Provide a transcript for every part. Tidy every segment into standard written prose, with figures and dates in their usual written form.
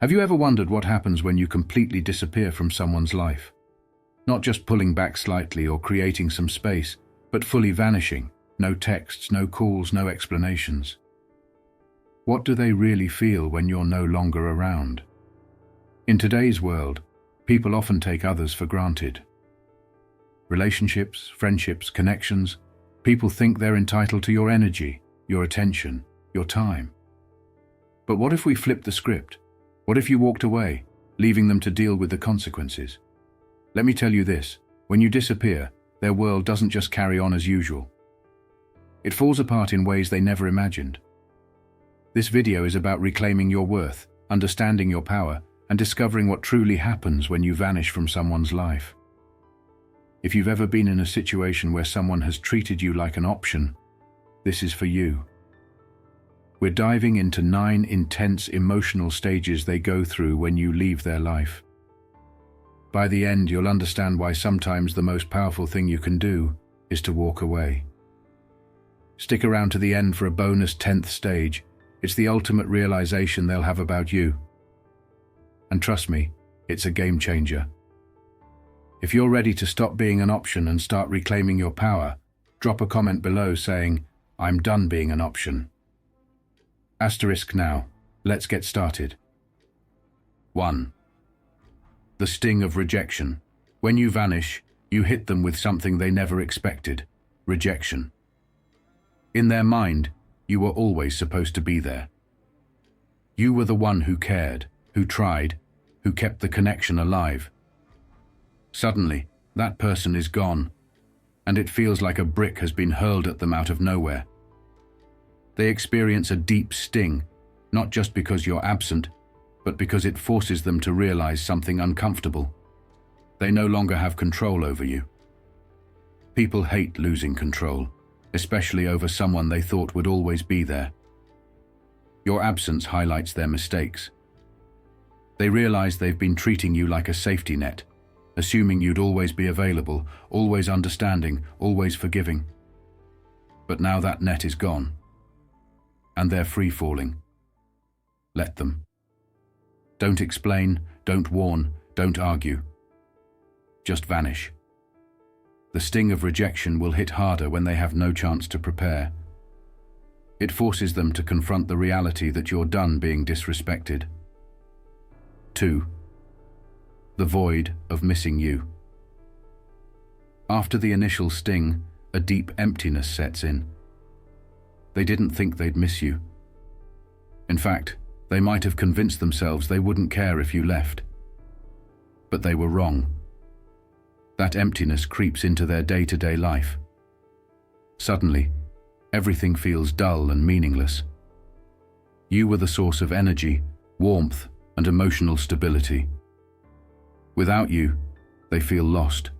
Have you ever wondered what happens when you completely disappear from someone's life? Not just pulling back slightly or creating some space, but fully vanishing. No texts, no calls, no explanations. What do they really feel when you're no longer around? In today's world, people often take others for granted. Relationships, friendships, connections, people think they're entitled to your energy, your attention, your time. But what if we flipped the script? What if you walked away, leaving them to deal with the consequences? Let me tell you this, when you disappear, their world doesn't just carry on as usual. It falls apart in ways they never imagined. This video is about reclaiming your worth, understanding your power, and discovering what truly happens when you vanish from someone's life. If you've ever been in a situation where someone has treated you like an option, this is for you. We're diving into 9 intense emotional stages they go through when you leave their life. By the end, you'll understand why sometimes the most powerful thing you can do is to walk away. Stick around to the end for a bonus 10th stage. It's the ultimate realization they'll have about you. And trust me, it's a game changer. If you're ready to stop being an option and start reclaiming your power, drop a comment below saying, "I'm done being an option." Asterisk now. Let's get started. 1. The sting of rejection. When you vanish, you hit them with something they never expected. Rejection. In their mind, you were always supposed to be there. You were the one who cared, who tried, who kept the connection alive. Suddenly, that person is gone, and it feels like a brick has been hurled at them out of nowhere. They experience a deep sting, not just because you're absent, but because it forces them to realize something uncomfortable. They no longer have control over you. People hate losing control, especially over someone they thought would always be there. Your absence highlights their mistakes. They realize they've been treating you like a safety net, assuming you'd always be available, always understanding, always forgiving. But now that net is gone, and they're free-falling. Let them. Don't explain, don't warn, don't argue. Just vanish. The sting of rejection will hit harder when they have no chance to prepare. It forces them to confront the reality that you're done being disrespected. 2. The void of missing you. After the initial sting, a deep emptiness sets in. They didn't think they'd miss you. In fact, they might have convinced themselves they wouldn't care if you left. But they were wrong. That emptiness creeps into their day-to-day life. Suddenly, everything feels dull and meaningless. You were the source of energy, warmth, and emotional stability. Without you, they feel lost.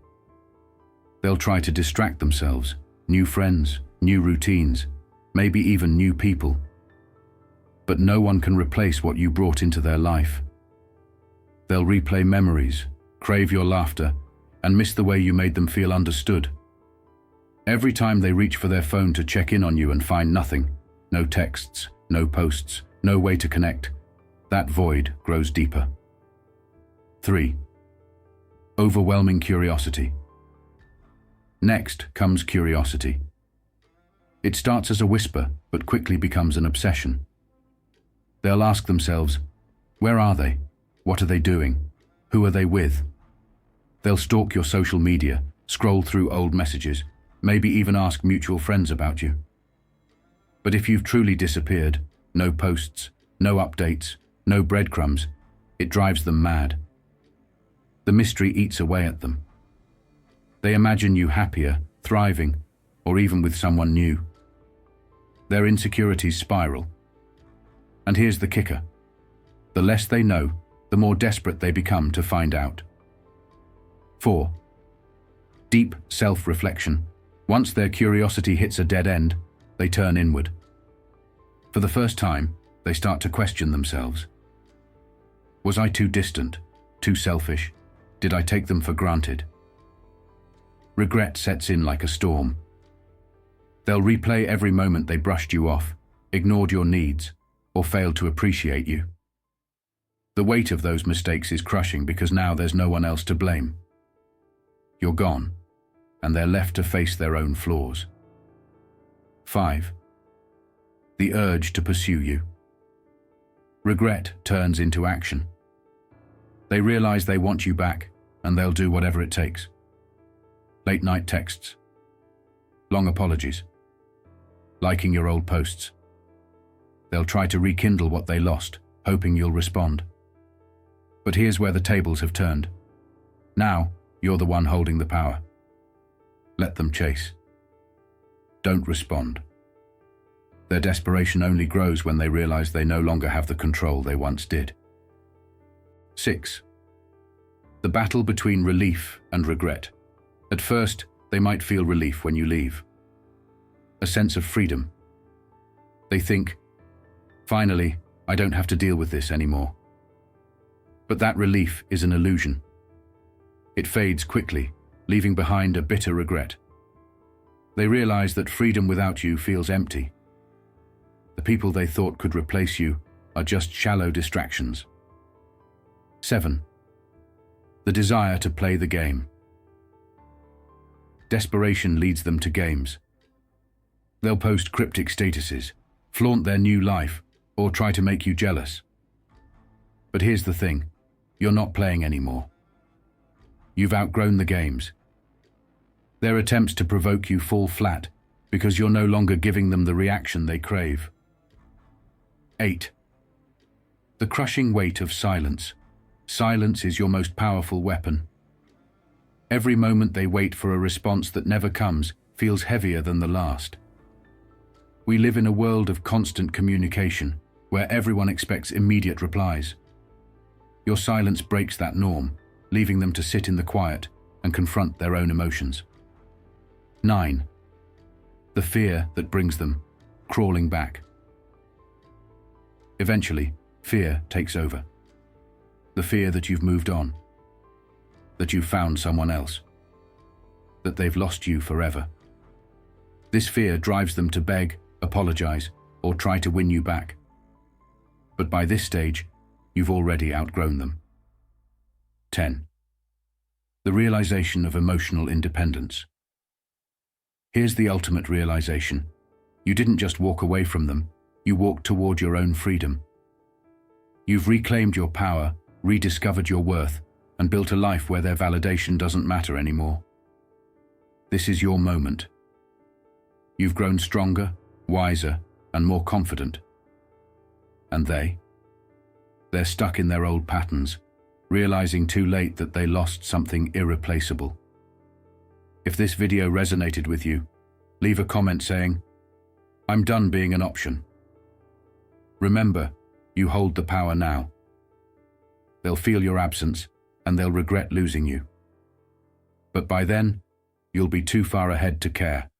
They'll try to distract themselves, new friends, new routines, maybe even new people. But no one can replace what you brought into their life. They'll replay memories, crave your laughter, and miss the way you made them feel understood. Every time they reach for their phone to check in on you and find nothing, no texts, no posts, no way to connect, that void grows deeper. 3. Overwhelming curiosity. Next comes curiosity. It starts as a whisper, but quickly becomes an obsession. They'll ask themselves, where are they? What are they doing? Who are they with? They'll stalk your social media, scroll through old messages, maybe even ask mutual friends about you. But if you've truly disappeared, no posts, no updates, no breadcrumbs, it drives them mad. The mystery eats away at them. They imagine you happier, thriving, or even with someone new. Their insecurities spiral. And here's the kicker. The less they know, the more desperate they become to find out. 4. Deep self-reflection. Once their curiosity hits a dead end, they turn inward. For the first time, they start to question themselves. Was I too distant, too selfish? Did I take them for granted? Regret sets in like a storm. They'll replay every moment they brushed you off, ignored your needs, or failed to appreciate you. The weight of those mistakes is crushing because now there's no one else to blame. You're gone, and they're left to face their own flaws. 5. The urge to pursue you. Regret turns into action. They realize they want you back, and they'll do whatever it takes. Late-night texts, long apologies, liking your old posts. They'll try to rekindle what they lost, hoping you'll respond. But here's where the tables have turned. Now, you're the one holding the power. Let them chase. Don't respond. Their desperation only grows when they realize they no longer have the control they once did. 6. The battle between relief and regret. At first, they might feel relief when you leave. A sense of freedom. They think, finally, I don't have to deal with this anymore. But that relief is an illusion. It fades quickly, leaving behind a bitter regret. They realize that freedom without you feels empty. The people they thought could replace you are just shallow distractions. 7. The desire to play the game. Desperation leads them to games. They'll post cryptic statuses, flaunt their new life, or try to make you jealous. But here's the thing, you're not playing anymore. You've outgrown the games. Their attempts to provoke you fall flat because you're no longer giving them the reaction they crave. 8. The crushing weight of silence. Silence is your most powerful weapon. Every moment they wait for a response that never comes feels heavier than the last. We live in a world of constant communication, where everyone expects immediate replies. Your silence breaks that norm, leaving them to sit in the quiet and confront their own emotions. 9. The fear that brings them crawling back. Eventually, fear takes over. The fear that you've moved on, that you've found someone else, that they've lost you forever. This fear drives them to beg, apologize, or try to win you back. But by this stage, you've already outgrown them. 10. The realization of emotional independence. Here's the ultimate realization. You didn't just walk away from them, you walked toward your own freedom. You've reclaimed your power, rediscovered your worth, and built a life where their validation doesn't matter anymore. This is your moment. You've grown stronger, wiser, and more confident. And they're stuck in their old patterns, realizing too late that they lost something irreplaceable. If this video resonated with you, leave a comment saying, "I'm done being an option." Remember, you hold the power now. They'll feel your absence, and they'll regret losing you. But by then, you'll be too far ahead to care.